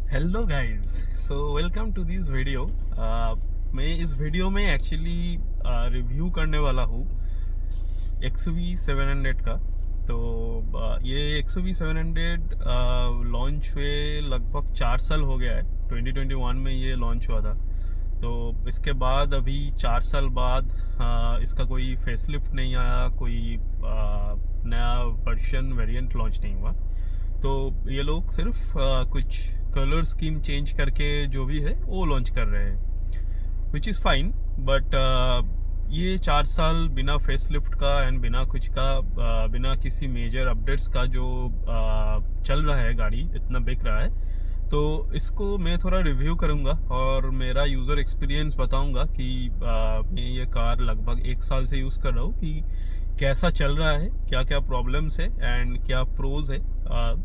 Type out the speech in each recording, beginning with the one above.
Hello guys, so welcome to this video. मैं इस video में एक्चुअली रिव्यू करने वाला हूँ XUV 700 का। तो ये XUV 700 लॉन्च हुए लगभग 4 साल हो गया है। 2021 में ये लॉन्च हुआ था। तो इसके बाद अभी 4 साल बाद इसका कोई फेसलिफ्ट नहीं आया, कोई नया वर्जन वेरिएंट लॉन्च नहीं हुआ। तो ये लोग सिर्फ कुछ कलर स्कीम चेंज करके जो भी है वो लॉन्च कर रहे हैं, विच इज़ फाइन। बट ये 4 साल बिना फेसलिफ्ट का एंड बिना कुछ का, बिना किसी मेजर अपडेट्स का जो चल रहा है, गाड़ी इतना बिक रहा है। तो इसको मैं थोड़ा रिव्यू करूंगा और मेरा यूज़र एक्सपीरियंस बताऊंगा कि मैं ये कार लगभग 1 साल से यूज़ कर रहा हूँ कि कैसा चल रहा है, क्या क्या प्रॉब्लम्स है एंड क्या प्रोज है।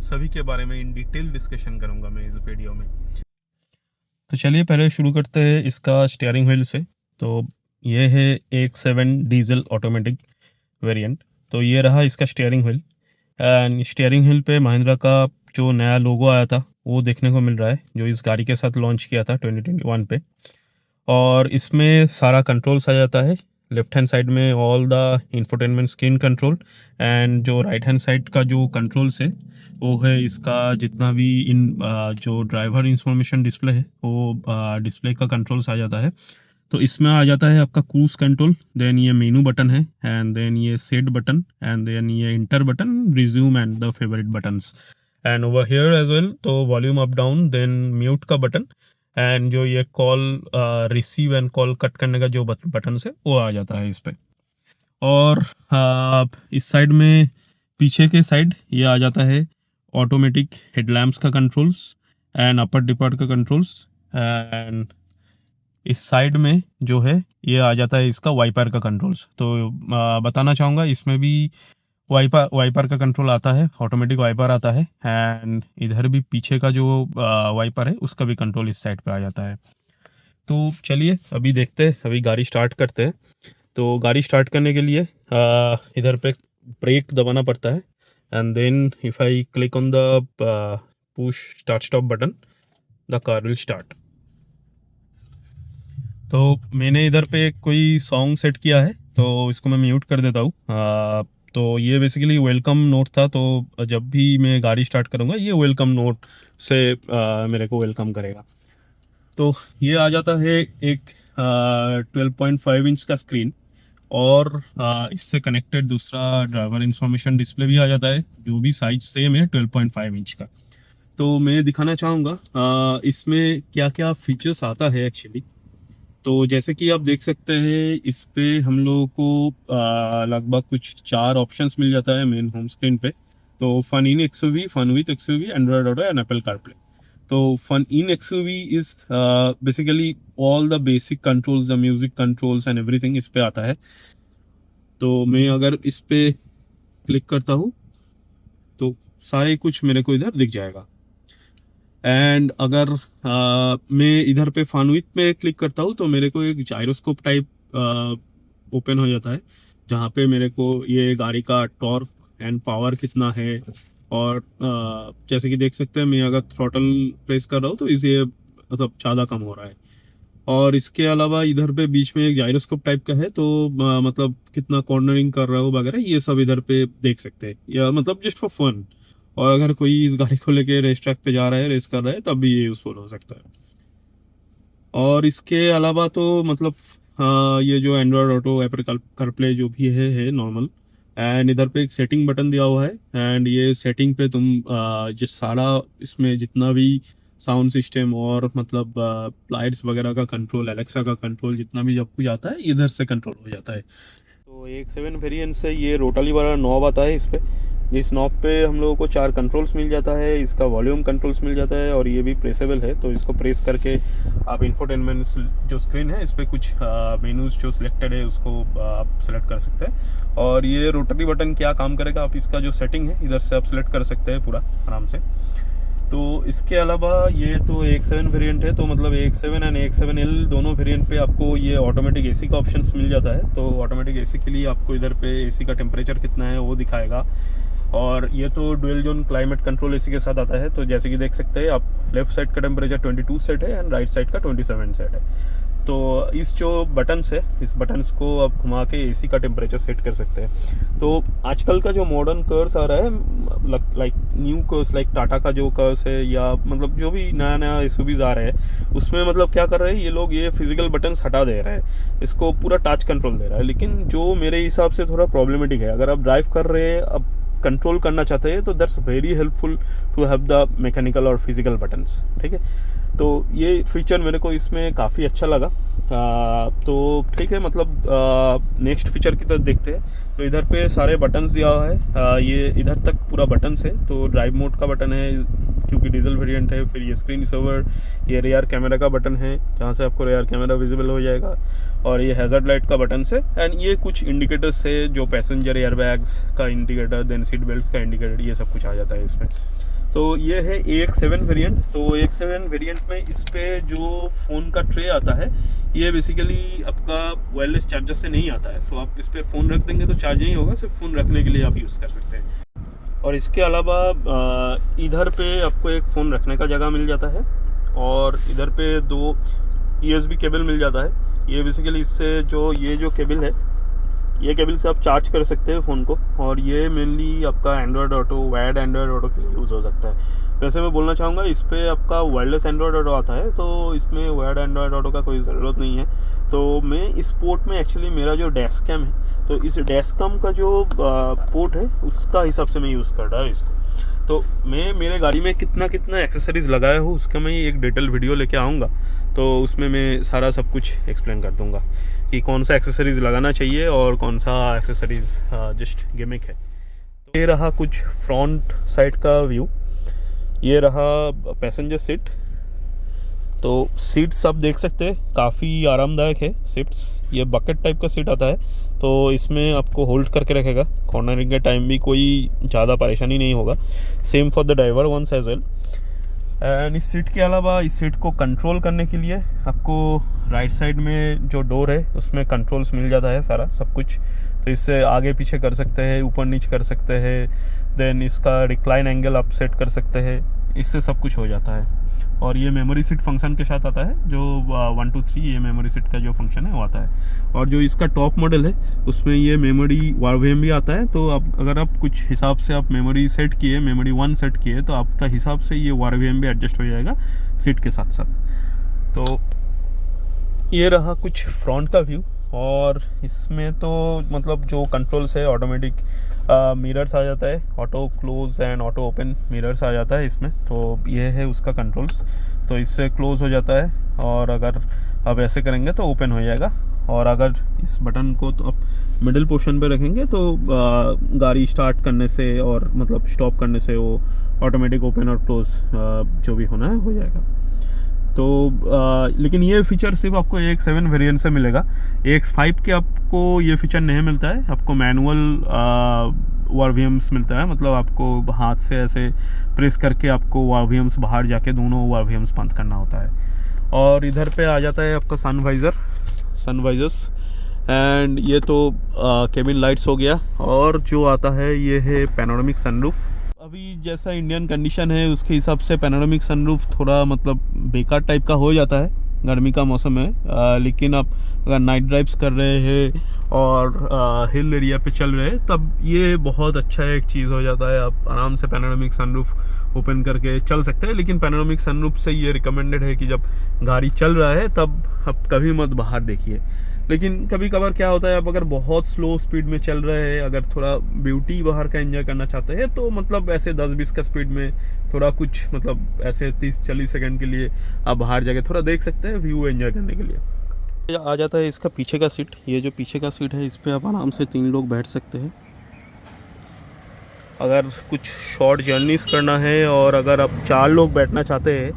सभी के बारे में इन डिटेल डिस्कशन करूंगा मैं इस वीडियो में। तो चलिए पहले शुरू करते हैं इसका स्टीयरिंग व्हील से। तो ये है एक 7 डीजल ऑटोमेटिक वेरिएंट। तो ये रहा इसका steering wheel and steering wheel पे महिंद्रा का जो नया लोगो आया था वो देखने को मिल रहा है, जो इस गाड़ी के साथ लॉन्च किया था 2021 पे। और इसमें सारा कंट्रोल्स आ जाता है। लेफ्ट हैंड साइड में all the infotainment screen control and जो राइट हैंड साइड का जो कंट्रोल्स है वो है इसका जितना भी जो ड्राइवर इंफॉर्मेशन डिस्प्ले है वो डिस्प्ले का कंट्रोल्स आ जाता है। तो इसमें आ जाता है आपका क्रूज कंट्रोल, देन ये मेनू बटन है एंड देन ये सेट बटन एंड देन ये enter button, resume and the favourite buttons. And over here as well तो volume up down, then mute का बटन एंड जो ये call receive and call cut करने का जो बटन है वो आ जाता है इस पे। और इस साइड में पीछे के साइड ये आ जाता है ऑटोमेटिक हेडलैम्प्स का कंट्रोल्स एंड अपर डिपार्ट का कंट्रोल्स। एंड इस साइड में जो है ये आ जाता है इसका वाइपर का कंट्रोल्स। तो बताना चाहूँगा इसमें भी वाइपर का कंट्रोल आता है, ऑटोमेटिक वाइपर आता है एंड इधर भी पीछे का जो वाइपर है उसका भी कंट्रोल इस साइड पे आ जाता है। तो चलिए अभी देखते हैं, अभी गाड़ी स्टार्ट करते हैं। तो गाड़ी स्टार्ट करने के लिए इधर पे ब्रेक दबाना पड़ता है and then if I click on the push start stop button, the car will start. तो मैंने इधर पे कोई सॉन्ग सेट किया है तो इसको मैं म्यूट कर देता हूँ। तो ये बेसिकली वेलकम नोट था, तो जब भी मैं गाड़ी स्टार्ट करूँगा ये वेलकम नोट से मेरे को वेलकम करेगा। तो ये आ जाता है एक 12.5 इंच का स्क्रीन और इससे कनेक्टेड दूसरा ड्राइवर इंफॉर्मेशन डिस्प्ले भी आ जाता है, जो भी साइज सेम है 12.5 इंच का। तो मैं दिखाना चाहूँगा इसमें क्या क्या फीचर्स आता है एक्चुअली। तो जैसे कि आप देख सकते हैं इस पे हम लोगों को लगभग कुछ 4 ऑप्शंस मिल जाता है मेन होम स्क्रीन पे। तो fun in XUV, fun with XUV, Android Auto and Apple CarPlay. तो fun in XUV is basically all the basic controls, the music controls and everything इस पे आता है। तो मैं अगर इस पे क्लिक करता हूँ तो सारे कुछ मेरे को इधर दिख जाएगा। एंड अगर मैं इधर पे फानुइट पे क्लिक करता हूँ तो मेरे को एक जायरोस्कोप टाइप ओपन हो जाता है, जहाँ पे मेरे को ये गाड़ी का टॉर्क एंड पावर कितना है। और जैसे कि देख सकते हैं मैं अगर थ्रॉटल प्रेस कर रहा हूँ तो इसे मतलब ज़्यादा कम हो रहा है। और इसके अलावा इधर पे बीच में एक जायरोस्कोप टाइप का है, तो मतलब कितना कॉर्नरिंग कर रहा हो वगैरह ये सब इधर पे देख सकते हैं, या मतलब जस्ट फॉर फन। और अगर कोई इस गाड़ी को लेके रेस ट्रैक पे जा रहा है, रेस कर रहा है, तब भी ये यूज़फुल हो सकता है। और इसके अलावा तो मतलब ये जो एंड्रॉयड ऑटो, एप्पल कारप्ले जो भी है नॉर्मल। एंड इधर पे एक सेटिंग बटन दिया हुआ है एंड ये सेटिंग पे तुम जिस सारा इसमें जितना भी साउंड सिस्टम और मतलब लाइट्स वगैरह का कंट्रोल, एलेक्सा का कंट्रोल, जितना भी जब कुछ आता है इधर से कंट्रोल हो जाता है। तो एक 7 वेरिएंट से ये रोटली वाला नॉब आता है इस पे। इस नॉब पे हम लोगों को 4 कंट्रोल्स मिल जाता है, इसका वॉल्यूम कंट्रोल्स मिल जाता है और ये भी प्रेसेबल है। तो इसको प्रेस करके आप इंफोटेनमेंट जो स्क्रीन है इस पर कुछ मेनूज जो सिलेक्टेड है उसको आप सेलेक्ट कर सकते हैं। और ये रोटरी बटन क्या काम करेगा, आप इसका जो सेटिंग है इधर से आप सेलेक्ट कर सकते हैं पूरा आराम से। तो इसके अलावा ये तो AX7 वेरिएंट है, तो मतलब AX7 एंड AX7L दोनों वेरिएंट पे आपको ये ऑटोमेटिक एसी का ऑप्शंस मिल जाता है। तो ऑटोमेटिक एसी के लिए आपको इधर पे एसी का टेम्परेचर कितना है वो दिखाएगा। और ये तो डुअल जोन क्लाइमेट कंट्रोल इसी के साथ आता है। तो जैसे कि देख सकते हैं आप, लेफ्ट साइड का टेम्परेचर 22 सेट है एंड राइट साइड का 27 सेट है। तो इस जो बटन्स है, इस बटन्स को आप घुमा के एसी का टेम्परेचर सेट कर सकते हैं। तो आजकल का जो मॉडर्न कर्स आ रहा है, लाइक न्यू कर्स, लाइक टाटा का जो कर्स है या मतलब जो भी नया नया एसयूवीज आ रहे हैं, उसमें मतलब क्या कर रहे हैं ये लोग, ये फिजिकल बटन्स हटा दे रहे हैं, इसको पूरा टच कंट्रोल दे रहा है। लेकिन जो मेरे हिसाब से थोड़ा प्रॉब्लमेटिक है, अगर आप ड्राइव कर रहे हैं, अब कंट्रोल करना चाहते हैं, तो that's very helpful to have the mechanical और फिजिकल बटन्स। ठीक है, तो ये फीचर मेरे को इसमें काफ़ी अच्छा लगा। तो ठीक है, मतलब नेक्स्ट फीचर की तरफ देखते हैं। तो इधर पे सारे बटन्स दिया हुआ है, ये इधर तक पूरा बटन्स है। तो ड्राइव मोड का बटन है क्योंकि डीजल वेरिएंट है, फिर ये स्क्रीन सेवर, ये रियर कैमरा का बटन है जहाँ से आपको रियर कैमरा विजिबल हो जाएगा, और ये हैज़र्ड लाइट का बटन है, एंड ये कुछ इंडिकेटर्स है जो पैसेंजर एयरबैग्स का इंडिकेटर, देन सीट बेल्ट का इंडिकेटर, ये सब कुछ आ जाता है इसमें। तो ये है AX7 वेरिएंट। तो AX7 वेरिएंट में इस पे जो फ़ोन का ट्रे आता है, ये बेसिकली आपका वायरलेस चार्जर से नहीं आता है। तो आप इस पे फ़ोन रख देंगे तो चार्ज नहीं होगा, सिर्फ फ़ोन रखने के लिए आप यूज़ कर सकते हैं। और इसके अलावा इधर पे आपको एक फ़ोन रखने का जगह मिल जाता है, और इधर पे 2 USB केबल मिल जाता है। ये बेसिकली इससे जो ये जो केबल है, ये केबल से आप चार्ज कर सकते हैं फ़ोन को, और ये मेनली आपका Android auto, wired Android auto के लिए यूज़ हो सकता है। वैसे मैं बोलना चाहूँगा इस पर आपका वायरलेस एंड्रॉयड ऑटो आता है, तो इसमें वायर्ड एंड्रॉयड ऑटो का कोई ज़रूरत नहीं है। तो मैं इस पोर्ट में एक्चुअली मेरा जो डैश कैम है, तो इस डैश कैम का जो पोर्ट है उसका हिसाब से मैं यूज़ कर रहा हूँ इसको। तो मैं मेरे गाड़ी में कितना एक्सेसरीज़ लगाया हूँ उसका मैं एक डिटेल वीडियो लेके आऊँगा, तो उसमें मैं सारा सब कुछ एक्सप्लेन कर दूँगा कि कौन सा एक्सेसरीज़ लगाना चाहिए और कौन सा एक्सेसरीज़ जस्ट गिमिक है। ये रहा कुछ फ्रंट साइड का व्यू, ये रहा पैसेंजर सीट। तो सीट्स आप देख सकते हैं काफ़ी आरामदायक है सीट्स। ये बकेट टाइप का सीट आता है, तो इसमें आपको होल्ड करके रखेगा, कॉर्नरिंग के टाइम भी कोई ज़्यादा परेशानी नहीं होगा। Same for the driver once as well. And इस सीट के अलावा इस सीट को कंट्रोल करने के लिए आपको राइट साइड में जो डोर है उसमें कंट्रोल्स मिल जाता है सारा सब कुछ। तो इससे आगे पीछे कर सकते हैं, ऊपर नीचे कर सकते हैं, देन इसका रिक्लाइन एंगल आप सेट कर सकते हैं, इससे सब कुछ हो जाता है। और ये मेमोरी सीट फंक्शन के साथ आता है, जो 1 2 3 ये मेमोरी सीट का जो फंक्शन है वो आता है। और जो इसका टॉप मॉडल है उसमें ये मेमोरी वारवेम भी आता है। तो आप अगर आप कुछ हिसाब से आप मेमोरी सेट किए, मेमोरी 1 सेट किए, तो आपका हिसाब से ये वारवेम भी एडजस्ट हो जाएगा सीट के साथ साथ। तो ये रहा कुछ फ्रंट का व्यू। और इसमें तो मतलब जो कंट्रोल्स है, ऑटोमेटिक मिरर्स आ जाता है, auto close and auto open mirrors आ जाता है इसमें। तो ये है उसका कंट्रोल्स। तो इससे क्लोज हो जाता है, और अगर आप ऐसे करेंगे तो ओपन हो जाएगा। और अगर इस बटन को तो आप मिडिल पोर्शन पे रखेंगे तो गाड़ी स्टार्ट करने से और मतलब स्टॉप करने से वो ऑटोमेटिक ओपन और क्लोज जो भी होना है हो जाएगा। तो लेकिन ये फीचर सिर्फ आपको AX7 वेरिएंट से मिलेगा। AX5 के आपको ये फीचर नहीं मिलता है, आपको मैनुअल वारवीएम्स मिलता है, मतलब आपको हाथ से ऐसे प्रेस करके आपको वारवीएम्स बाहर जाके दोनों वारवीएम्स बंद करना होता है। और इधर पे आ जाता है आपका सनवाइजर्स, एंड ये तो केबिन लाइट्स हो गया। और जो आता है ये है पैनोरामिक सनरूफ। अभी जैसा इंडियन कंडीशन है उसके हिसाब से पैनोरामिक सनरूफ थोड़ा मतलब बेकार टाइप का हो जाता है, गर्मी का मौसम है। लेकिन आप अगर नाइट ड्राइव्स कर रहे हैं और हिल एरिया पे चल रहे हैं तब ये बहुत अच्छा एक चीज़ हो जाता है। आप आराम से पैनोरामिक सनरूफ ओपन करके चल सकते हैं। लेकिन पैनोरामिक सनरूफ से ये रिकमेंडेड है कि जब गाड़ी चल रहा है तब आप कभी मत बाहर देखिए। लेकिन कभी कभार क्या होता है, आप अगर बहुत स्लो स्पीड में चल रहे हैं, अगर थोड़ा ब्यूटी बाहर का एंजॉय करना चाहते हैं, तो मतलब ऐसे 10-20 का स्पीड में थोड़ा कुछ मतलब ऐसे 30-40 सेकंड के लिए आप बाहर जाके थोड़ा देख सकते हैं, व्यू एंजॉय करने के लिए। आ जाता है इसका पीछे का सीट। ये जो पीछे का सीट है इस पर आप आराम से 3 लोग बैठ सकते हैं। अगर कुछ शॉर्ट जर्नीस करना है और अगर आप 4 लोग बैठना चाहते हैं,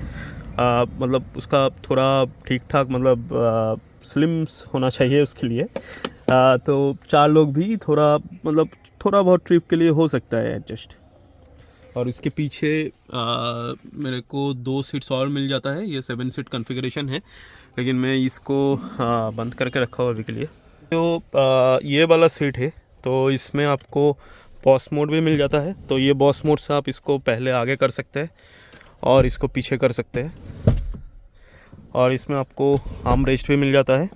मतलब उसका थोड़ा ठीक ठाक मतलब स्लिम्स होना चाहिए उसके लिए, तो 4 लोग भी थोड़ा मतलब थोड़ा बहुत ट्रिप के लिए हो सकता है एडजस्ट। और इसके पीछे मेरे को 2 सीट्स और मिल जाता है। ये 7 सीट कॉन्फ़िगरेशन है, लेकिन मैं इसको बंद करके रखा हुआ अभी के लिए। तो ये वाला सीट है, तो इसमें आपको बॉस मोड भी मिल जाता है। तो ये बॉस मोड से आप इसको पहले आगे कर सकते हैं और इसको पीछे कर सकते हैं। और इसमें आपको आर्म रेस्ट भी मिल जाता है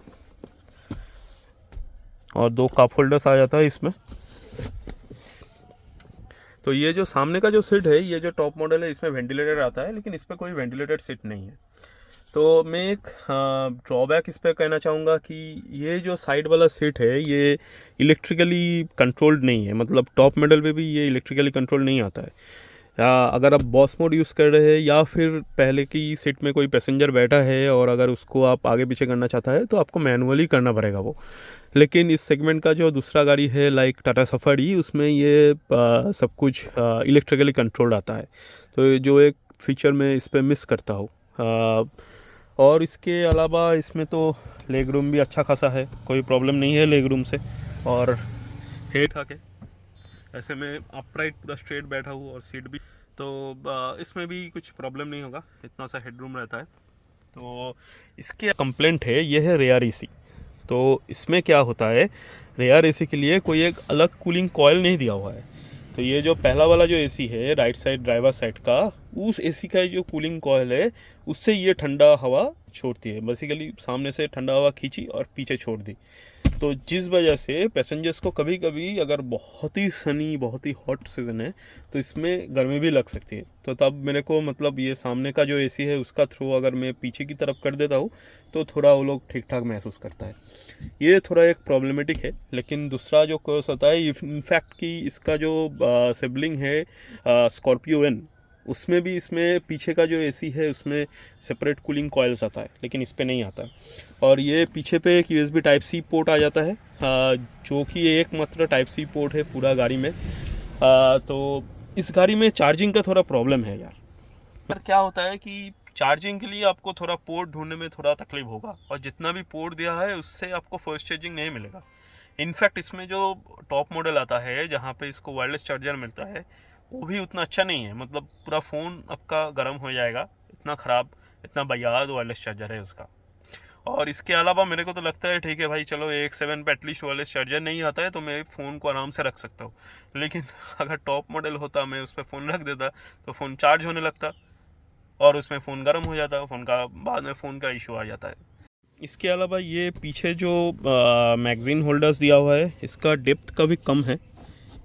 और 2 कप होल्डर्स आ जाता है इसमें। तो ये जो सामने का जो सीट है, ये जो टॉप मॉडल है, इसमें वेंटिलेटर आता है, लेकिन इस पर कोई वेंटिलेटेड सीट नहीं है। तो मैं एक ड्रॉबैक इस पर कहना चाहूँगा कि ये जो साइड वाला सीट है ये इलेक्ट्रिकली कंट्रोल्ड नहीं है। मतलब टॉप मॉडल पे भी ये इलेक्ट्रिकली कंट्रोल नहीं आता है। अगर आप बॉस मोड यूज़ कर रहे हैं या फिर पहले की सीट में कोई पैसेंजर बैठा है और अगर उसको आप आगे पीछे करना चाहता है तो आपको मैनुअली करना पड़ेगा वो। लेकिन इस सेगमेंट का जो दूसरा गाड़ी है लाइक टाटा सफारी, उसमें ये सब कुछ इलेक्ट्रिकली कंट्रोल्ड आता है। तो जो एक फीचर मैं इस पर मिस करता हूँ। और इसके अलावा इसमें तो लेग रूम भी अच्छा खासा है, कोई प्रॉब्लम नहीं है लेग रूम से। और हेड खा के ऐसे में अपराइट पूरा स्ट्रेट बैठा हूँ और सीट भी, तो इसमें भी कुछ प्रॉब्लम नहीं होगा, इतना सा हेडरूम रहता है। तो इसके कंप्लेंट है ये है रेयर एसी। तो इसमें क्या होता है, रेयर एसी के लिए कोई एक अलग कूलिंग कॉइल नहीं दिया हुआ है। तो ये जो पहला वाला जो एसी है राइट साइड ड्राइवर साइड का, उस एसी का जो कूलिंग कॉइल है उससे ये ठंडा हवा छोड़ती है। बेसिकली सामने से ठंडा हवा खींची और पीछे छोड़ दी। तो जिस वजह से पैसेंजर्स को कभी कभी अगर बहुत ही सनी बहुत ही हॉट सीज़न है तो इसमें गर्मी भी लग सकती है। तो तब मेरे को मतलब ये सामने का जो एसी है उसका थ्रो अगर मैं पीछे की तरफ कर देता हूँ तो थोड़ा वो लोग ठीक ठाक महसूस करता है। ये थोड़ा एक प्रॉब्लमेटिक है। लेकिन दूसरा जो कोर्स होता है, इनफैक्ट कि इसका जो सिबलिंग है स्कॉर्पियो एन, उसमें भी इसमें पीछे का जो एसी है उसमें सेपरेट कूलिंग कॉइल्स आता है, लेकिन इस पे नहीं आता। और ये पीछे पे एक USB टाइप सी पोर्ट आ जाता है, जो कि एकमात्र टाइप सी पोर्ट है पूरा गाड़ी में। तो इस गाड़ी में चार्जिंग का थोड़ा प्रॉब्लम है यार। पर क्या होता है कि चार्जिंग के लिए आपको थोड़ा पोर्ट ढूंढने में थोड़ा तकलीफ होगा, और जितना भी पोर्ट दिया है उससे आपको फास्ट चार्जिंग नहीं मिलेगा। इनफैक्ट इसमें जो टॉप मॉडल आता है जहाँ पे इसको वायरलेस चार्जर मिलता है वो भी उतना अच्छा नहीं है। मतलब पूरा फ़ोन आपका गर्म हो जाएगा, इतना ख़राब इतना बयाद वायरलेस चार्जर है उसका। और इसके अलावा मेरे को तो लगता है ठीक है भाई, चलो AX7 पे एटलीस्ट वायरलेस चार्जर नहीं आता है तो मैं फ़ोन को आराम से रख सकता हूँ। लेकिन अगर टॉप मॉडल होता, मैं उस पर फ़ोन रख देता तो फ़ोन चार्ज होने लगता और उसमें फ़ोन गर्म हो जाता, फ़ोन का बाद में फ़ोन का इशू आ जाता है। इसके अलावा ये पीछे जो मैगज़ीन होल्डर्स दिया हुआ है इसका डेप्थ का भी कम है।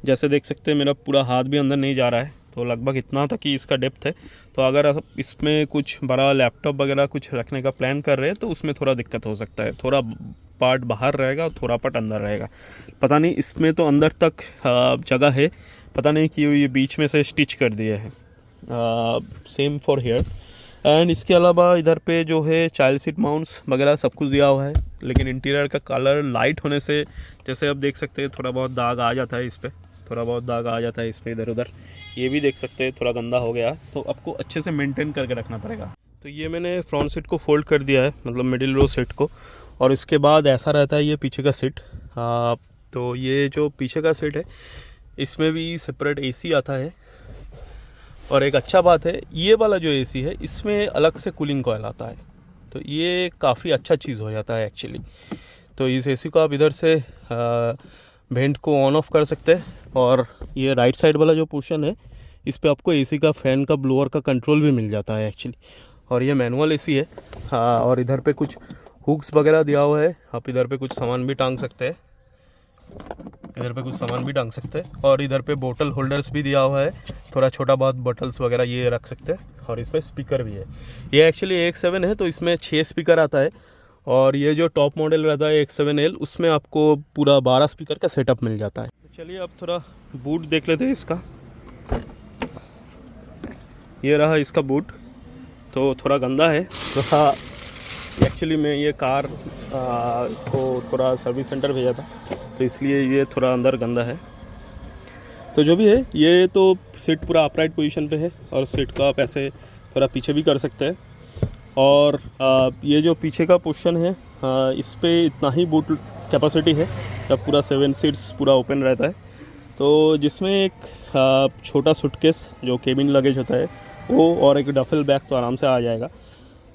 जैसे देख सकते हैं मेरा पूरा हाथ भी अंदर नहीं जा रहा है, तो लगभग इतना तक ही इसका डेप्थ है। तो अगर आप इसमें कुछ बड़ा लैपटॉप वगैरह कुछ रखने का प्लान कर रहे हैं तो उसमें थोड़ा दिक्कत हो सकता है। थोड़ा पार्ट बाहर रहेगा और थोड़ा पार्ट अंदर रहेगा। पता नहीं, इसमें तो अंदर तक जगह है, पता नहीं कि ये बीच में से स्टिच कर दिए हैं। Same for hair. एंड इसके अलावा इधर पे जो है चाइल्ड सीट माउंट्स वगैरह सब कुछ दिया हुआ है। लेकिन इंटीरियर का कलर लाइट होने से, जैसे आप देख सकते हैं, थोड़ा बहुत दाग आ जाता है इस पर, थोड़ा बहुत दाग आ जाता है इस पर इधर उधर। ये भी देख सकते हैं थोड़ा गंदा हो गया, तो आपको अच्छे से मेंटेन करके रखना पड़ेगा। तो ये मैंने फ्रंट सीट को फोल्ड कर दिया है, मतलब मिडिल रो सीट को। और इसके बाद ऐसा रहता है ये पीछे का सीट। तो ये जो पीछे का सीट है इसमें भी सेपरेट AC आता है। और एक अच्छा बात है, ये वाला जो AC है इसमें अलग से कूलिंग कॉइल आता है। तो ये काफ़ी अच्छा चीज़ हो जाता है एक्चुअली। तो इस AC को आप इधर से वेंट को ऑन ऑफ कर सकते हैं। और ये राइट साइड वाला जो पोर्शन है इस पे आपको AC का फ़ैन का ब्लोअर का कंट्रोल भी मिल जाता है एक्चुअली। और ये मैनुअल AC है। और इधर पे कुछ हुक्स वगैरह दिया हुआ है, आप इधर पे कुछ सामान भी टांग सकते हैं, इधर पे कुछ सामान भी टांग सकते हैं। और इधर पे बोतल होल्डर्स भी दिया हुआ है, थोड़ा छोटा बहुत बोतल्स वगैरह ये रख सकते हैं। और इस पर स्पीकर भी है। ये एक्चुअली AX7 है तो इसमें 6 स्पीकर आता है। और ये जो टॉप मॉडल रहता है AX7L, उसमें आपको पूरा 12 स्पीकर का सेटअप मिल जाता है। तो चलिए अब थोड़ा बूट देख लेते हैं इसका। ये रहा इसका बूट, तो थोड़ा गंदा है थोड़ा। एक्चुअली मैं ये कार इसको थोड़ा सर्विस सेंटर भेजा था तो इसलिए ये थोड़ा अंदर गंदा है। तो जो भी है, ये तो सीट पूरा अपराइट पोजीशन पे है और सीट का आप ऐसे थोड़ा पीछे भी कर सकते हैं। और ये जो पीछे का पोर्शन है इस पे इतना ही बूट कैपेसिटी है, जब पूरा 7 सीट्स पूरा ओपन रहता है। तो जिसमें एक छोटा सूटकेस जो केबिन लगेज होता है वो, और एक डफल बैग तो आराम से आ जाएगा।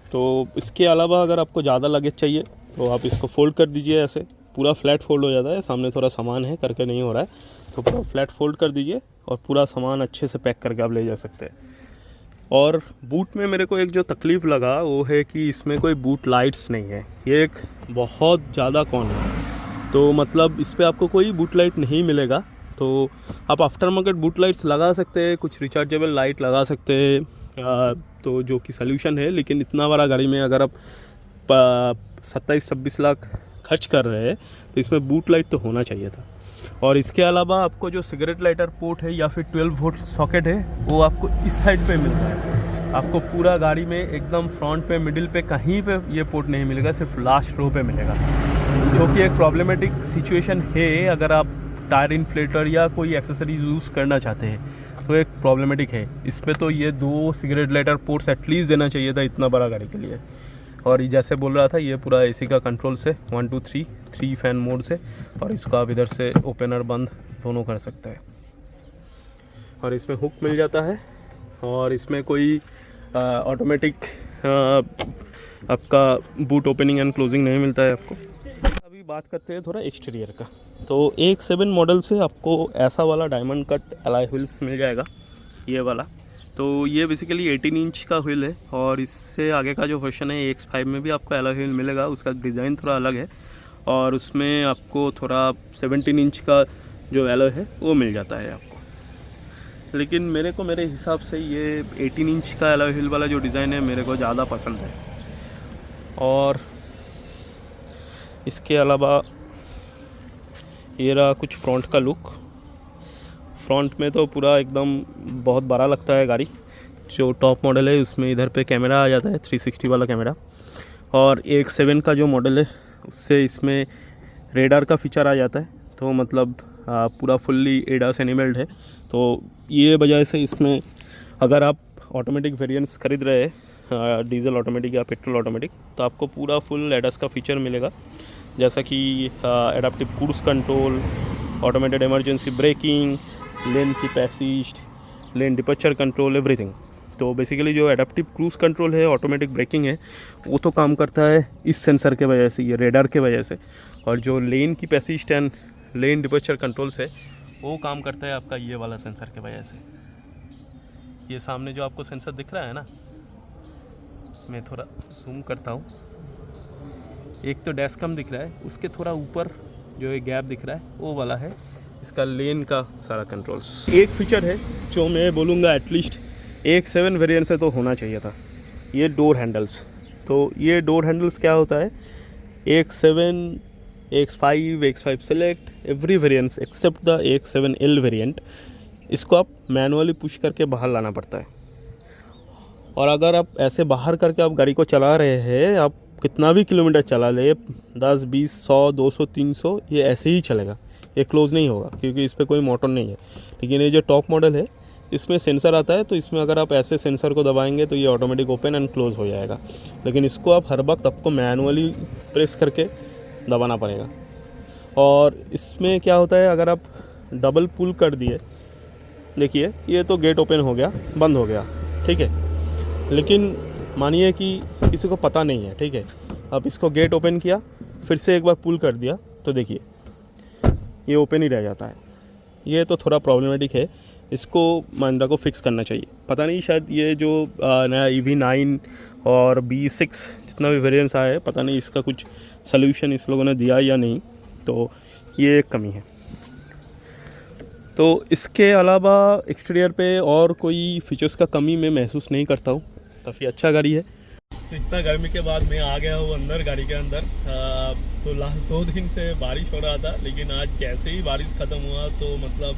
तो इसके अलावा अगर आपको ज़्यादा लगेज चाहिए तो आप इसको फोल्ड कर दीजिए, ऐसे पूरा फ्लैट फोल्ड हो जाता है। सामने थोड़ा सामान है करके नहीं हो रहा है तो पूरा फ्लैट फोल्ड कर दीजिए और पूरा सामान अच्छे से पैक करके आप ले जा सकते हैं। और बूट में मेरे को एक जो तकलीफ़ लगा वो है कि इसमें कोई बूट लाइट्स नहीं है। ये एक बहुत ज़्यादा कॉन है, तो मतलब इस पर आपको कोई बूट लाइट नहीं मिलेगा। तो आप आफ्टर मार्केट बूट लाइट्स लगा सकते हैं, कुछ रिचार्जेबल लाइट लगा सकते हैं, तो जो कि सल्यूशन है। लेकिन इतना बड़ा गाड़ी में अगर आप 27-26 लाख खर्च कर रहे हैं तो इसमें बूट लाइट तो होना चाहिए था। और इसके अलावा आपको जो सिगरेट लाइटर पोर्ट है या फिर 12 वोल्ट सॉकेट है वो आपको इस साइड पे मिलता है। आपको पूरा गाड़ी में एकदम फ्रंट पे, मिडिल पे, कहीं पे ये पोर्ट नहीं मिलेगा, सिर्फ लास्ट रो पे मिलेगा, जो कि एक प्रॉब्लमेटिक सिचुएशन है। अगर आप टायर इन्फ्लेटर या कोई एक्सेसरीज यूज़ करना चाहते हैं तो एक प्रॉब्लमेटिक है। इस पर तो ये 2 सिगरेट लाइटर पोर्ट्स एटलीस्ट देना चाहिए था इतना बड़ा गाड़ी के लिए। और जैसे बोल रहा था, ये पूरा एसी का कंट्रोल से 1 2 3 फैन मोड से, और इसको आप इधर से ओपनर बंद दोनों कर सकते हैं। और इसमें हुक मिल जाता है, और इसमें कोई ऑटोमेटिक आपका बूट ओपनिंग एंड क्लोजिंग नहीं मिलता है आपको। अभी बात करते हैं थोड़ा एक्सटीरियर का। तो X7 मॉडल से आपको ऐसा वाला डायमंड कट अलॉय व्हील्स मिल जाएगा, ये वाला। तो ये बेसिकली 18 इंच का व्हील है, और इससे आगे का जो वर्जन है X5 में भी आपको अलॉय व्हील मिलेगा। उसका डिज़ाइन थोड़ा अलग है, और उसमें आपको थोड़ा 17 इंच का जो अलॉय है वो मिल जाता है आपको। लेकिन मेरे हिसाब से ये 18 इंच का अलॉय व्हील वाला जो डिज़ाइन है मेरे को ज़्यादा पसंद है। और इसके अलावा ये रहा कुछ फ्रंट का लुक। फ्रंट में तो पूरा एकदम बहुत बड़ा लगता है गाड़ी। जो टॉप मॉडल है उसमें इधर पे कैमरा आ जाता है, 360 वाला कैमरा। और X7 का जो मॉडल है उससे इसमें रेडार का फीचर आ जाता है, तो मतलब पूरा फुल्ली एडास एनिमेल्ड है। तो ये वजह से इसमें अगर आप ऑटोमेटिक वेरिएंट्स खरीद रहे हैं, डीजल ऑटोमेटिक या पेट्रोल ऑटोमेटिक, तो आपको पूरा फुल एडास का फीचर मिलेगा, जैसा कि adaptive cruise control, automated emergency braking, lane keep assist, lane departure control, everything. तो बेसिकली जो एडाप्टिव क्रूज कंट्रोल है, ऑटोमेटिक ब्रेकिंग है, वो तो काम करता है इस सेंसर के वजह से, ये रेडार के वजह से। और जो लेन keep assist and lane departure controls है वो काम करता है आपका ये वाला सेंसर के वजह से। ये सामने जो आपको सेंसर दिख रहा है ना, मैं थोड़ा जूम करता हूँ। एक तो डैश कम दिख रहा है, उसके थोड़ा ऊपर जो एक गैप दिख रहा है वो वाला है इसका लेन का सारा कंट्रोल्स। एक फीचर है जो मैं बोलूँगा एटलीस्ट X7 वेरिएंट से तो होना चाहिए था, ये डोर हैंडल्स। तो ये डोर हैंडल्स क्या होता है, X7, X5 select, every variants except the X7L variant, इसको आप मैनुअली पुश करके बाहर लाना पड़ता है। और अगर आप ऐसे बाहर करके आप गाड़ी को चला रहे हैं, आप कितना भी किलोमीटर चला ले, 10, 20, 100, 200, 300, ये ऐसे ही चलेगा, ये क्लोज़ नहीं होगा, क्योंकि इस पर कोई मोटर नहीं है। लेकिन ये जो टॉप मॉडल है इसमें सेंसर आता है, तो इसमें अगर आप ऐसे सेंसर को दबाएंगे तो ये ऑटोमेटिक ओपन एंड क्लोज़ हो जाएगा। लेकिन इसको आप हर वक्त आपको मैनुअली प्रेस करके दबाना पड़ेगा। और इसमें क्या होता है, अगर आप डबल पुल कर दिए, देखिए ये तो गेट ओपन हो गया, बंद हो गया, ठीक है। लेकिन मानिए कि किसी को पता नहीं है, ठीक है, अब इसको गेट ओपन किया, फिर से एक बार पुल कर दिया, तो देखिए ये ओपन ही रह जाता है। ये तो थोड़ा प्रॉब्लमेटिक है, इसको महिंद्रा को फिक्स करना चाहिए। पता नहीं, शायद ये जो नया EV9 और B6 जितना भी वेरिएंट्स आया है, पता नहीं इसका कुछ सल्यूशन इस लोगों ने दिया या नहीं, तो ये एक कमी है। तो इसके अलावा एक्सटीरियर पे और कोई फीचर्स का कमी मैं महसूस नहीं करता हूँ, काफ़ी अच्छा गाड़ी है। तो इतना गर्मी के बाद मैं आ गया हूँ अंदर, गाड़ी के अंदर। तो लास्ट 2 दिन से बारिश हो रहा था, लेकिन आज जैसे ही बारिश ख़त्म हुआ तो मतलब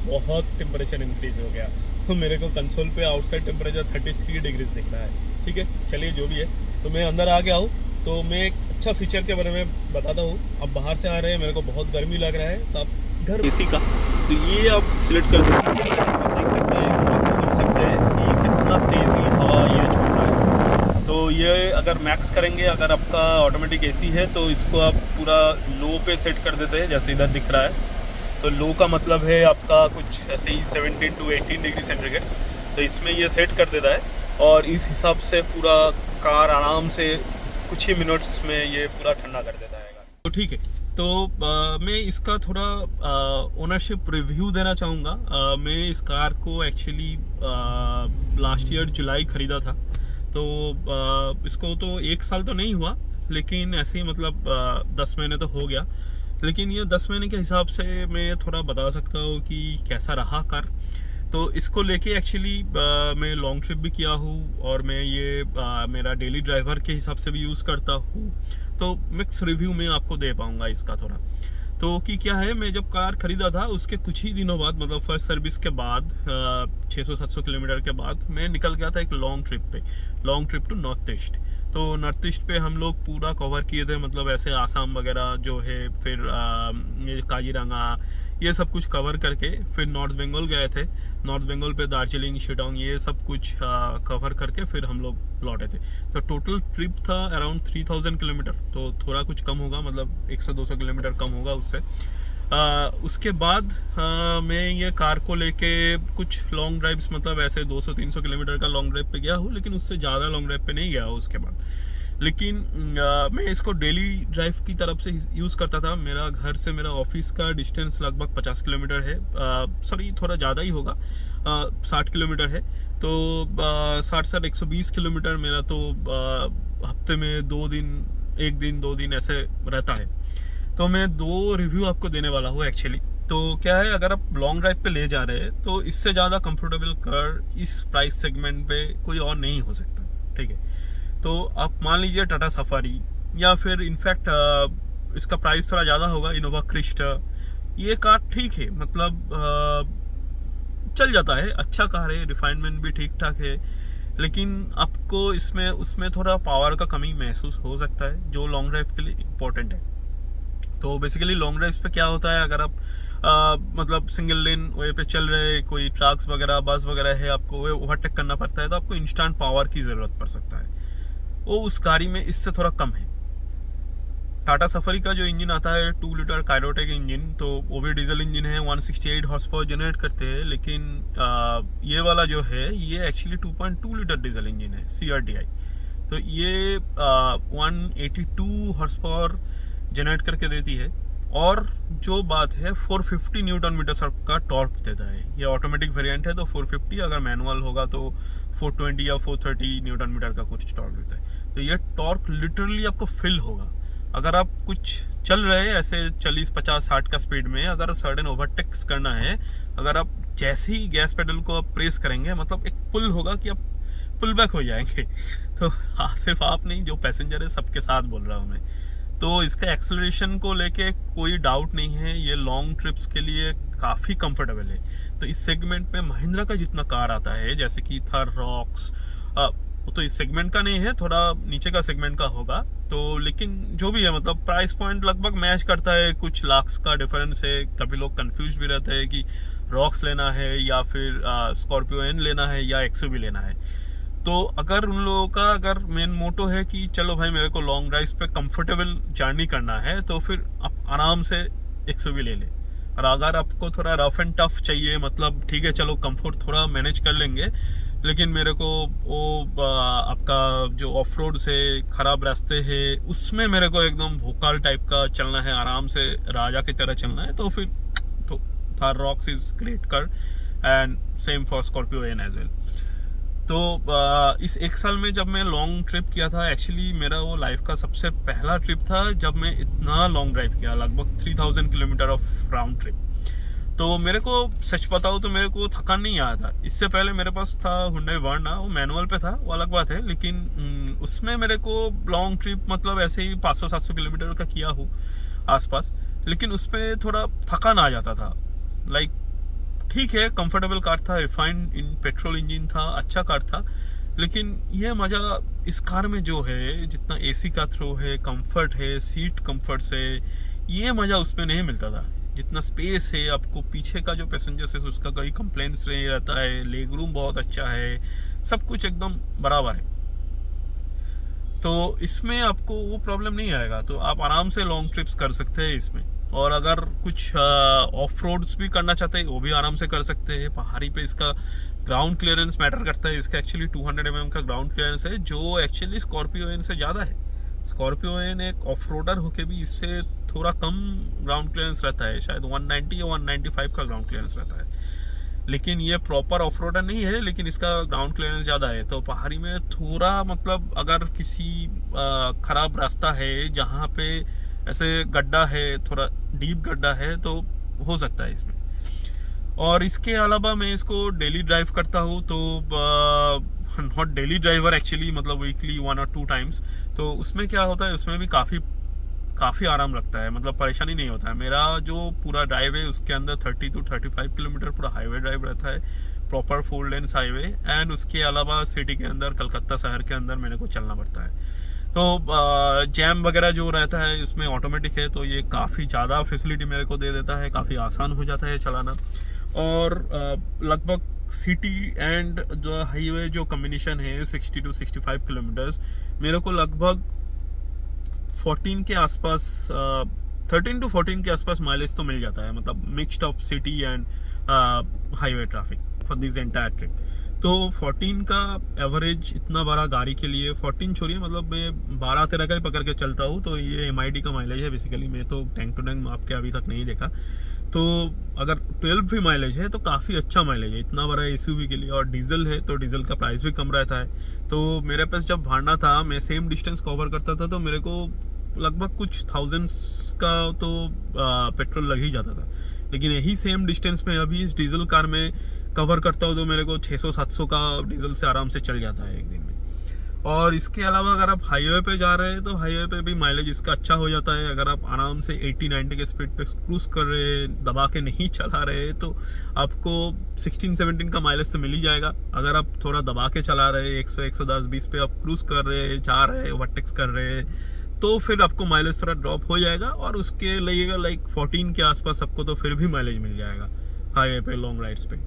बहुत टेम्परेचर इंक्रीज़ हो गया। तो मेरे को कंसोल पे आउटसाइड टेम्परेचर 33 डिग्रीज दिख रहा है, ठीक है। चलिए जो भी है, तो मैं अंदर आ गया हूँ। तो मैं एक अच्छा फीचर के बारे में बताता हूँ। अब बाहर से आ रहे हैं, मेरे को बहुत गर्मी लग रहा है, तो आप इधर एसी का, तो ये आप सिलेक्ट कर सकते हैं, देख सकते हैं, सुन सकते हैं कि कितना तेज़ी हवा ये छोड़ रहा है। तो ये अगर मैक्स करेंगे, अगर आपका ऑटोमेटिक एसी है तो इसको आप पूरा लो पे सेट कर देते हैं, जैसे इधर दिख रहा है। तो लो का मतलब है आपका कुछ ऐसे ही 17 to 18 डिग्री सेंटीग्रेड्स। तो इसमें ये सेट कर देता है, और इस हिसाब से पूरा कार आराम से कुछ ही मिनट्स में ये पूरा ठंडा कर देता है। तो ठीक है, तो मैं इसका थोड़ा ओनरशिप रिव्यू देना चाहूँगा। मैं इस कार को एक्चुअली लास्ट ईयर जुलाई ख़रीदा था। तो इसको तो 1 साल तो नहीं हुआ, लेकिन ऐसे ही मतलब 10 महीने तो हो गया। लेकिन ये 10 महीने के हिसाब से मैं थोड़ा बता सकता हूँ कि कैसा रहा कार। तो इसको लेके एक्चुअली मैं लॉन्ग ट्रिप भी किया हूँ, और मैं ये मेरा डेली ड्राइवर के हिसाब से भी यूज़ करता हूँ। तो मिक्स रिव्यू में आपको दे पाऊँगा इसका थोड़ा। तो कि क्या है, मैं जब कार ख़रीदा था उसके कुछ ही दिनों बाद, मतलब फर्स्ट सर्विस के बाद 600-700 किलोमीटर के बाद मैं निकल गया था एक long trip to North East. तो नॉर्थ ईस्ट पे हम लोग पूरा कवर किए थे, मतलब ऐसे आसाम वगैरह जो है, फिर ये काजीरंगा, ये सब कुछ कवर करके फिर नॉर्थ बंगाल गए थे। नॉर्थ बंगाल पे दार्जिलिंग, शिलोंग, ये सब कुछ कवर करके फिर हम लोग लौटे थे। तो टोटल ट्रिप था अराउंड 3000 किलोमीटर, तो थोड़ा कुछ कम होगा, मतलब 100-200 किलोमीटर कम होगा उससे। उसके बाद मैं ये कार को लेके कुछ लॉन्ग ड्राइव्स, मतलब ऐसे 200-300 किलोमीटर का लॉन्ग ड्राइव पे गया हूँ, लेकिन उससे ज़्यादा लॉन्ग ड्राइव पे नहीं गया हूँ उसके बाद। लेकिन मैं इसको डेली ड्राइव की तरफ से यूज़ करता था। मेरा घर से मेरा ऑफिस का डिस्टेंस लगभग 50 किलोमीटर है, सॉरी थोड़ा ज़्यादा ही होगा, 60 किलोमीटर है। तो 60 120 किलोमीटर मेरा तो हफ्ते में 1 दिन 2 दिन ऐसे रहता है। तो मैं 2 रिव्यू आपको देने वाला हूँ एक्चुअली। तो क्या है, अगर आप लॉन्ग ड्राइव पे ले जा रहे हैं तो इससे ज़्यादा कंफर्टेबल कार इस प्राइस सेगमेंट पे कोई और नहीं हो सकता, ठीक है। तो आप मान लीजिए टाटा सफारी, या फिर इनफैक्ट इसका प्राइस थोड़ा ज़्यादा होगा, इनोवा क्रिस्टा। ये कार ठीक है, मतलब चल जाता है, अच्छा कार है, रिफाइनमेंट भी ठीक ठाक है। लेकिन आपको उसमें थोड़ा पावर का कमी महसूस हो सकता है, जो लॉन्ग ड्राइव के लिए इम्पोर्टेंट है। तो बेसिकली लॉन्ग ड्राइव्स पे क्या होता है, अगर आप मतलब सिंगल लेन वे पे चल रहे, कोई ट्रक्स वगैरह, बस वगैरह है, आपको वे ओवरटेक करना पड़ता है, तो आपको इंस्टेंट पावर की ज़रूरत पड़ सकता है। वो उस गाड़ी में इससे थोड़ा कम है। टाटा सफारी का जो इंजन आता है 2 लीटर काइरोटेक इंजन, तो वो भी डीजल इंजन है, 168 हॉर्स पावर जनरेट करते हैं। लेकिन ये वाला जो है, ये एक्चुअली 2.2 लीटर डीजल इंजन है, CRDI। तो ये 182 हॉर्स पावर जनरेट करके देती है। और जो बात है, 450 न्यूटन मीटर का टॉर्क देता है। ये ऑटोमेटिक वेरिएंट है, तो 450, अगर मैनुअल होगा तो 420 या 430 न्यूटन मीटर का कुछ टॉर्क देता है। तो ये टॉर्क लिटरली आपको फील होगा अगर आप कुछ चल रहे हैं ऐसे 40, 50, 60 का स्पीड में। अगर सडन ओवरटेक्स करना है, अगर आप जैसे ही गैस पेडल को आप प्रेस करेंगे, मतलब एक पुल होगा कि आप पुल बैक हो जाएंगे। तो सिर्फ आप नहीं, जो पैसेंजर है सबके साथ बोल रहा हूँ मैं। तो इसका एक्सेलरेशन को लेके कोई डाउट नहीं है, ये लॉन्ग ट्रिप्स के लिए काफ़ी कंफर्टेबल है। तो इस सेगमेंट में महिंद्रा का जितना कार आता है, जैसे कि थर, रॉक्स, वो तो इस सेगमेंट का नहीं है, थोड़ा नीचे का सेगमेंट का होगा। तो लेकिन जो भी है, मतलब प्राइस पॉइंट लगभग मैच करता है, कुछ लाख्स का डिफरेंस है। कभी लोग कंफ्यूज भी रहते हैं कि रॉक्स लेना है या फिर स्कॉर्पियो एन लेना है या XUV लेना है। तो अगर उन लोगों का अगर मेन मोटो है कि चलो भाई मेरे को लॉन्ग ड्राइव पे कंफर्टेबल जर्नी करना है, तो फिर आप आराम से XUV ले लें। और अगर आपको थोड़ा रफ एंड टफ चाहिए, मतलब ठीक है चलो कंफर्ट थोड़ा मैनेज कर लेंगे, लेकिन मेरे को वो आपका जो ऑफ रोड से ख़राब रास्ते है, उसमें मेरे को एकदम भोकाल टाइप का चलना है, आराम से राजा की तरह चलना है, तो फिर तो Thar Roxx is great car. And same for Scorpio N as well. तो इस 1 साल में जब मैं लॉन्ग ट्रिप किया था, एक्चुअली मेरा वो लाइफ का सबसे पहला ट्रिप था जब मैं इतना लॉन्ग ड्राइव किया, लगभग 3000 किलोमीटर ऑफ राउंड ट्रिप। तो मेरे को सच बताऊँ तो मेरे को थकान नहीं आया था। इससे पहले मेरे पास था हुंडई वर्ना, वो मैनुअल पे था, वो अलग बात है। लेकिन उसमें मेरे को लॉन्ग ट्रिप मतलब ऐसे ही 500-700 किलोमीटर का किया हूँ आसपास, लेकिन उसमें थोड़ा थकान आ जाता था। लाइक ठीक है, कंफर्टेबल कार था, रिफाइंड इन पेट्रोल इंजन था, अच्छा कार था। लेकिन ये मज़ा इस कार में जो है, जितना AC का थ्रो है, कंफर्ट है, सीट कंफर्ट से, ये मज़ा उसमें नहीं मिलता था। जितना स्पेस है, आपको पीछे का जो पैसेंजर्स है उसका कोई कंप्लेंट्स नहीं रहता है, लेग रूम बहुत अच्छा है, सब कुछ एकदम बराबर है। तो इसमें आपको वो प्रॉब्लम नहीं आएगा, तो आप आराम से लॉन्ग ट्रिप्स कर सकते हैं इसमें। और अगर कुछ ऑफ रोड्स भी करना चाहते हैं, वो भी आराम से कर सकते हैं। पहाड़ी पे इसका ग्राउंड क्लियरेंस मैटर करता है। इसका एक्चुअली 200 mm का ग्राउंड क्लियरेंस है, जो एक्चुअली स्कॉर्पियो एन से ज़्यादा है। स्कॉर्पियो एन एक ऑफ रोडर होके भी इससे थोड़ा कम ग्राउंड क्लियरेंस रहता है, शायद 190 या 195 का ग्राउंड क्लियरेंस रहता है। लेकिन ये प्रॉपर ऑफ रोडर नहीं है, लेकिन इसका ग्राउंड क्लियरेंस ज़्यादा है। तो पहाड़ी में थोड़ा मतलब अगर किसी ख़राब रास्ता है जहाँ पे ऐसे गड्ढा है, थोड़ा डीप गड्ढा है, तो हो सकता है इसमें। और इसके अलावा मैं इसको डेली ड्राइव करता हूँ, तो नॉट डेली ड्राइवर एक्चुअली, मतलब वीकली 1 और 2 टाइम्स। तो उसमें क्या होता है, उसमें भी काफ़ी आराम लगता है, मतलब परेशानी नहीं होता है। मेरा जो पूरा ड्राइव है उसके अंदर 30 to 35 किलोमीटर पूरा हाईवे ड्राइव रहता है, प्रॉपर 4 लेन्स हाईवे। एंड उसके अलावा सिटी के अंदर, कलकत्ता शहर के अंदर मेरे को चलना पड़ता है। तो जैम वगैरह जो रहता है उसमें ऑटोमेटिक है, तो ये काफ़ी ज़्यादा फैसिलिटी मेरे को दे देता है, काफ़ी आसान हो जाता है चलाना। और लगभग सिटी एंड जो हाईवे जो कम्बिनेशन है 60 to 65 किलोमीटर्स, मेरे को लगभग 14 के आसपास 13 to 14 के आसपास माइलेज तो मिल जाता है, मतलब mixed of city and highway traffic for this entire trip. तो 14 का एवरेज इतना बड़ा गाड़ी के लिए, 14 छोड़िए, मतलब मैं 12-13 का ही पकड़ के चलता हूँ। तो ये MID का माइलेज है बेसिकली, मैं तो टैंक टू टैंक माप के अभी तक नहीं देखा। तो अगर 12 भी माइलेज है तो काफ़ी अच्छा माइलेज है इतना बड़ा SUV के लिए। और डीजल है तो डीजल का प्राइस भी कम रहता है। तो मेरे पास जब भाड़ना था, मैं सेम डिस्टेंस कवर करता था, तो मेरे को लगभग कुछ थाउजेंड्स का तो पेट्रोल लग ही जाता था। लेकिन यही सेम डिस्टेंस में अभी इस डीजल कार में कवर करता हूँ तो मेरे को 600-700 का डीजल से आराम से चल जाता है एक दिन में। और इसके अलावा अगर आप हाईवे पे जा रहे हैं तो हाईवे पे भी माइलेज इसका अच्छा हो जाता है। अगर आप आराम से 80-90 के स्पीड पे क्रूज कर रहे हैं, दबा के नहीं चला रहे हैं, तो आपको 16-17 का माइलेज तो मिल ही जाएगा। अगर आप थोड़ा दबा के चला रहे हैं, 100-110-20 पे आप क्रूज कर रहे हैं, जा रहे हैं, ओवरटेक्स कर रहे हैं, तो फिर आपको माइलेज थोड़ा ड्रॉप हो जाएगा। और उसके लगेगा लाइक 14 के आसपास आपको तो फिर भी माइलेज मिल जाएगा हाईवे पे, लॉन्ग राइड्स पे।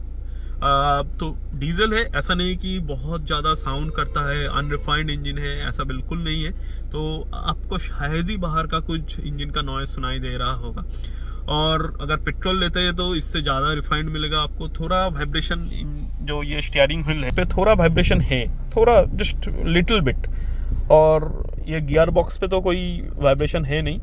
तो डीजल है, ऐसा नहीं कि बहुत ज़्यादा साउंड करता है, अनरिफाइंड इंजन है, ऐसा बिल्कुल नहीं है। तो आपको शायद ही बाहर का कुछ इंजन का नॉइज सुनाई दे रहा होगा। और अगर पेट्रोल लेते हैं तो इससे ज़्यादा रिफाइंड मिलेगा आपको। थोड़ा वाइब्रेशन, जो ये स्टीयरिंग व्हील है पे थोड़ा वाइब्रेशन है, थोड़ा जस्ट लिटिल बिट। और ये गियर बॉक्स पे तो कोई वाइब्रेशन है नहीं,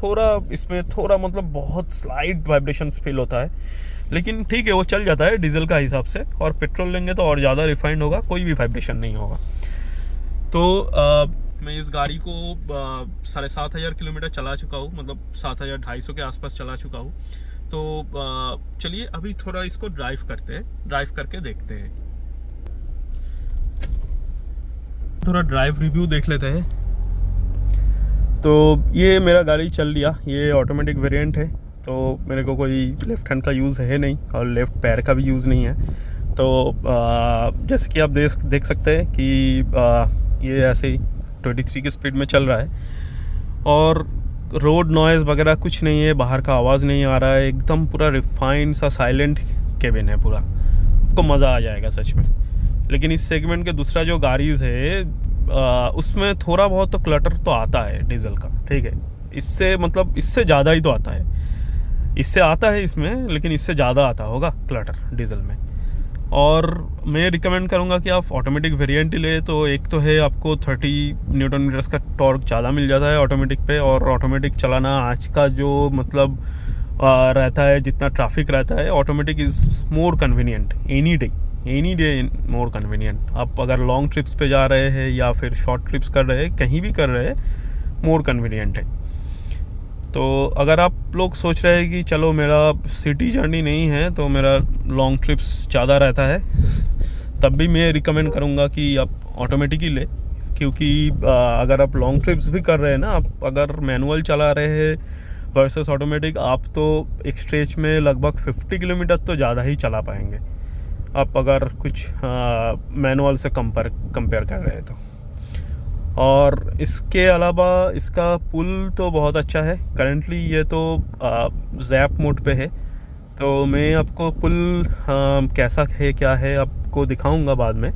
थोड़ा इसमें थोड़ा मतलब बहुत स्लाइट वाइब्रेशन फील होता है। लेकिन ठीक है, वो चल जाता है डीजल का हिसाब से। और पेट्रोल लेंगे तो और ज़्यादा रिफाइंड होगा, कोई भी वाइब्रेशन नहीं होगा। तो मैं इस गाड़ी को 7,500 किलोमीटर चला चुका हूँ, मतलब 7,250 के आसपास चला चुका हूँ। तो चलिए अभी थोड़ा इसको ड्राइव करते हैं, ड्राइव करके देखते हैं, थोड़ा ड्राइव रिव्यू देख लेते हैं। तो ये मेरा गाड़ी चल लिया, ये ऑटोमेटिक वेरिएंट है। तो मेरे को कोई लेफ़्ट हैंड का यूज़ है नहीं और लेफ़्ट पैर का भी यूज़ नहीं है। तो जैसे कि आप देख सकते हैं कि ये ऐसे ही 23 की स्पीड में चल रहा है। और रोड नॉइज़ वगैरह कुछ नहीं है, बाहर का आवाज़ नहीं आ रहा है, एकदम पूरा रिफाइंड सा साइलेंट केबिन है पूरा। आपको मज़ा आ जाएगा सच में। लेकिन इस सेगमेंट के दूसरा जो गाड़ीज़ है उसमें थोड़ा बहुत तो क्लटर तो आता है डीजल का, ठीक है। इससे मतलब इससे ज़्यादा ही तो आता है, इससे आता है इसमें, लेकिन इससे ज़्यादा आता होगा क्लटर डीजल में। और मैं रिकमेंड करूँगा कि आप ऑटोमेटिक वेरिएंट ही ले। तो एक तो है आपको 30 न्यूटन मीटर्स का टॉर्क ज़्यादा मिल जाता है ऑटोमेटिक पे। और ऑटोमेटिक चलाना आज का जो मतलब रहता है, जितना ट्रैफिक रहता है, automatic is more convenient any day more convenient. आप अगर लॉन्ग ट्रिप्स पे जा रहे हैं या फिर शॉर्ट ट्रिप्स कर रहे हैं, कहीं भी कर रहे हैं, मोर कन्वीनियंट है। तो अगर आप लोग सोच रहे हैं कि चलो मेरा सिटी जर्नी नहीं है तो मेरा लॉन्ग ट्रिप्स ज़्यादा रहता है, तब भी मैं रिकमेंड करूँगा कि आप ऑटोमेटिक ही ले। क्योंकि अगर आप लॉन्ग ट्रिप्स भी कर रहे हैं ना, आप अगर मैनुअल चला रहे हैं वर्सेस ऑटोमेटिक, आप तो एक स्ट्रेच में लगभग 50 किलोमीटर तो ज़्यादा ही चला पाएंगे आप अगर कुछ मैनुअल से कंपेयर कर रहे हैं तो। और इसके अलावा इसका पुल तो बहुत अच्छा है। करंटली ये तो जैप मोड पे है, तो मैं आपको पुल कैसा है क्या है आपको दिखाऊंगा बाद में।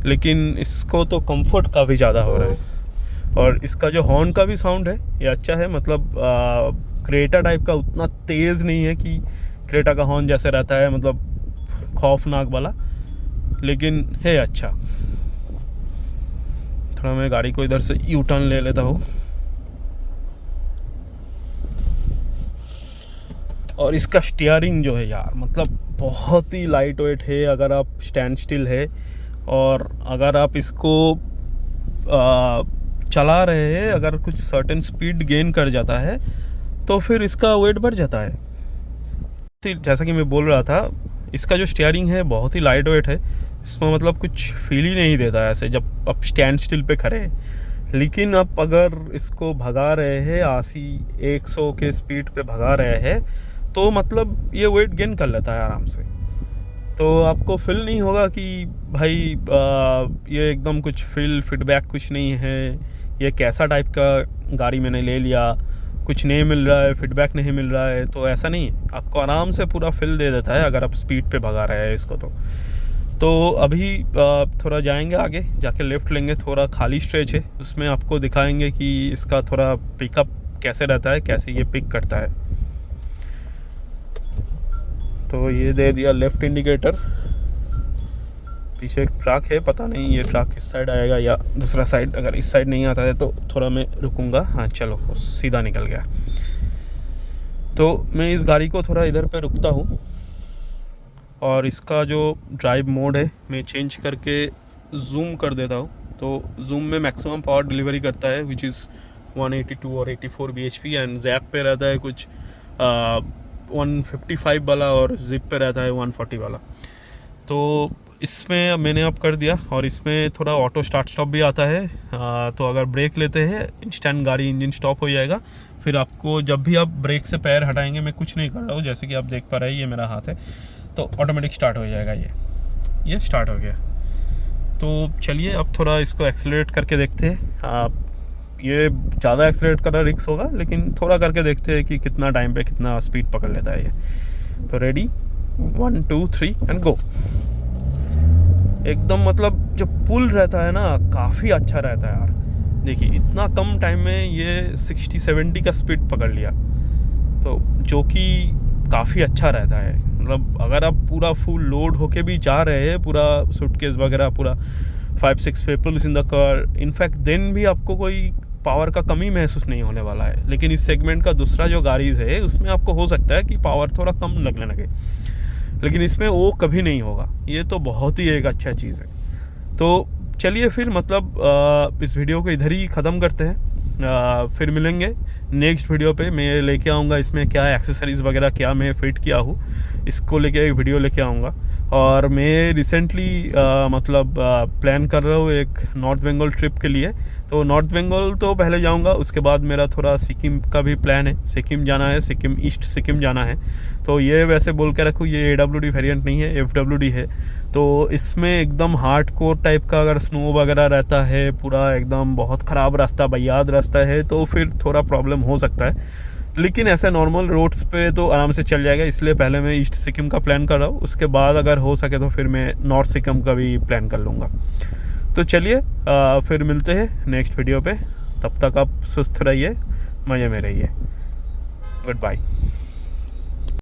लेकिन इसको तो कंफर्ट काफ़ी ज़्यादा हो रहा है। और इसका जो हॉर्न का भी साउंड है ये अच्छा है, मतलब क्रेटा टाइप का उतना तेज़ नहीं है कि क्रेटा का हॉर्न जैसे रहता है, मतलब खौफनाक वाला, लेकिन है अच्छा। थोड़ा मैं गाड़ी को इधर से यू टर्न ले लेता हूँ। और इसका स्टीयरिंग जो है यार, मतलब बहुत ही लाइट वेट है अगर आप स्टैंड स्टिल है, और अगर आप इसको चला रहे हैं, अगर कुछ सर्टेन स्पीड गेन कर जाता है तो फिर इसका वेट बढ़ जाता है। तो जैसा कि मैं बोल रहा था, इसका जो स्टीयरिंग है बहुत ही लाइट वेट है, इसमें मतलब कुछ फील ही नहीं देता है ऐसे जब आप स्टैंड स्टिल पे खड़े हैं। लेकिन आप अगर इसको भगा रहे हैं 80-100 के स्पीड पे भगा रहे हैं तो मतलब ये वेट गेन कर लेता है आराम से। तो आपको फील नहीं होगा कि भाई ये एकदम कुछ फीडबैक कुछ नहीं है, ये कैसा टाइप का गाड़ी मैंने ले लिया, कुछ नहीं मिल रहा है, फीडबैक नहीं मिल रहा है। तो ऐसा नहीं है, आपको आराम से पूरा फील दे देता है अगर आप स्पीड पे भगा रहे हैं इसको। तो अभी थोड़ा जाएंगे आगे, जाके लेफ़्ट लेंगे, थोड़ा खाली स्ट्रेच है, उसमें आपको दिखाएंगे कि इसका थोड़ा पिकअप कैसे रहता है, कैसे ये पिक करता है। तो ये दे दिया लेफ़्ट इंडिकेटर, पीछे एक ट्रक है, पता नहीं ये ट्रक किस साइड आएगा या दूसरा साइड। अगर इस साइड नहीं आता है तो थोड़ा मैं रुकूंगा। हाँ चलो, वो सीधा निकल गया। तो मैं इस गाड़ी को थोड़ा इधर पे रुकता हूँ, और इसका जो ड्राइव मोड है मैं चेंज करके जूम कर देता हूँ। तो जूम में मैक्सिमम पावर डिलीवरी करता है विच इज़ 182 और 84 bhp, एंड जैप पे रहता है कुछ 155 वाला, और जिप पे रहता है 140 वाला। तो इसमें मैंने अब कर दिया, और इसमें थोड़ा ऑटो स्टार्ट स्टॉप भी आता है। तो अगर ब्रेक लेते हैं इंस्टेंट गाड़ी इंजन स्टॉप हो जाएगा। फिर आपको जब भी आप ब्रेक से पैर हटाएंगे, मैं कुछ नहीं कर रहा हूँ, जैसे कि आप देख पा रहे हैं ये मेरा हाथ है, तो ऑटोमेटिक स्टार्ट हो जाएगा। ये स्टार्ट हो गया। तो चलिए अब थोड़ा इसको एक्सेलरेट करके देखते हैं। ये ज़्यादा एक्सेलरेट करना रिस्क होगा, लेकिन थोड़ा करके देखते हैं कि कितना टाइम पे कितना स्पीड पकड़ लेता है ये। तो रेडी, 1 2 3 एंड गो। एकदम मतलब जो पुल रहता है ना, काफ़ी अच्छा रहता है यार। देखिए इतना कम टाइम में ये 60-70 का स्पीड पकड़ लिया, तो जो कि काफ़ी अच्छा रहता है। मतलब अगर आप पूरा फुल लोड होके भी जा रहे हैं, पूरा सूटकेस वगैरह, पूरा 5-6 peoples in the car, in fact then भी आपको कोई पावर का कमी महसूस नहीं होने वाला है। लेकिन इस सेगमेंट का दूसरा जो गाड़ीज़ है उसमें आपको हो सकता है कि पावर थोड़ा कम लगने लगे, लेकिन इसमें वो कभी नहीं होगा। ये तो बहुत ही एक अच्छा चीज़ है। तो चलिए फिर मतलब इस वीडियो को इधर ही ख़त्म करते हैं। फिर मिलेंगे नेक्स्ट वीडियो पे। मैं लेके आऊँगा इसमें क्या एक्सेसरीज़ वगैरह क्या मैं फ़िट किया हूँ, इसको लेके एक वीडियो लेके आऊँगा। और मैं रिसेंटली मतलब प्लान कर रहा हूँ एक नॉर्थ बंगाल ट्रिप के लिए। तो नॉर्थ बंगाल तो पहले जाऊँगा, उसके बाद मेरा थोड़ा सिक्किम का भी प्लान है। सिक्किम जाना है, सिक्किम ईस्ट सिक्किम जाना है। तो ये वैसे बोल के रखूँ, ये AWD वेरिएंट नहीं है, FWD है। तो इसमें एकदम हार्डकोर टाइप का अगर स्नो वगैरह रहता है, पूरा एकदम बहुत ख़राब रास्ता, बयाद रास्ता है, तो फिर थोड़ा प्रॉब्लम हो सकता है। लेकिन ऐसे नॉर्मल रोड्स पे तो आराम से चल जाएगा। इसलिए पहले मैं ईस्ट सिक्किम का प्लान कर रहा हूँ, उसके बाद अगर हो सके तो फिर मैं नॉर्थ सिक्किम का भी प्लान कर लूँगा। तो चलिए फिर मिलते हैं नेक्स्ट वीडियो पे। तब तक आप सुस्त रहिए, मज़े में रहिए। Good bye.